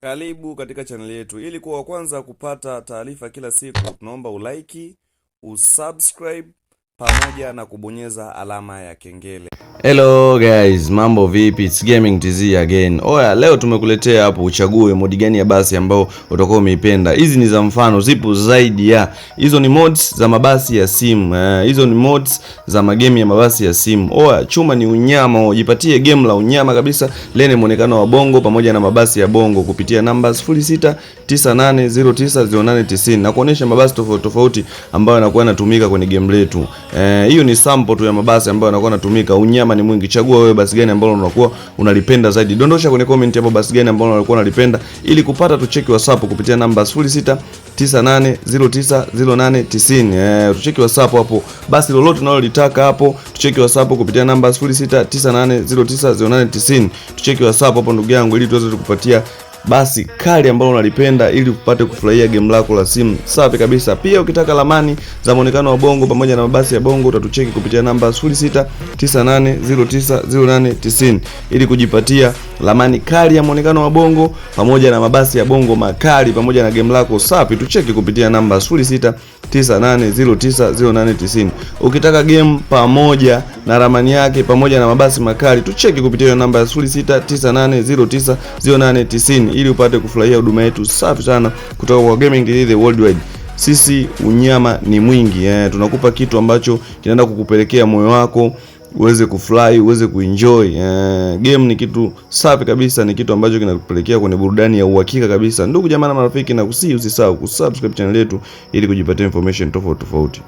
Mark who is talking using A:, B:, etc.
A: Karibu katika channel yetu. Ili kuwa wa kwanza kupata taarifa kila siku, tunaomba ulike, usubscribe pamoja na kubonyeza alama ya kengele.
B: Hello guys, mambo vipi? It's Gaming TZ again. Oya, leo tumekuletea hapo uchague modi gani ya basi ambao utakuwa umeipenda. Hizi ni za mfano, zipo zaidi ya. Hizo ni mods za mabasi ya simu. Hizo ni mods za magame ya mabasi ya simu. Oya, chuma ni unyama, jipatie game la unyama kabisa lenye muonekano wa bongo pamoja na mabasi ya bongo kupitia namba 0698090890 na kuonesha mabasi tofauti tofauti ambayo yanakuwa yanatumika kwenye game letu. Hiyo ni sample tu ya mabasi ambayo yanakuwa yanatumika. Unyama ni mwingi. Chagua wewe basi gani ambalo unakuwa unalipenda zaidi. Dondosha kwenye comment hapo basi gani ambalo unakuwa unalipenda ili kupata tucheki WhatsApp kupitia namba 0698090890. Tucheki WhatsApp hapo. Basi lolote unalolitaka hapo, tucheki WhatsApp kupitia namba 0698090890. Tucheki WhatsApp hapo ndugu yangu ili tuweze kukupatia basi kali ambalo unalipenda ili upate kufurahia game lako la simu. Safi kabisa. Pia ukitaka lamani za muonekano wa bongo pamoja na mabasi ya bongo utatucheki kupitia namba 0698090890 ili kujipatia lamani kali ya muonekano wa bongo pamoja na mabasi ya bongo makali pamoja na game lako safi. Tucheki kupitia namba 0698090890. Ukitaka game pamoja na ramani yake pamoja na mabasi makali tucheki kupitia namba 0698090890 ili upate kufurahia huduma yetu safi sana kutoka kwa Gaming TZ Worldwide. Sisi unyama ni mwingi, tunakupa kitu ambacho kinaenda kukupelekea moyo wako uweze kufurahi, uweze kuenjoy. Game ni kitu safi kabisa, ni kitu ambacho kinakupelekea kwenye burudani ya uhakika kabisa. Ndugu jamaa na marafiki, na usisahau kusubscribe channel yetu ili kujipatia information tofauti tofauti.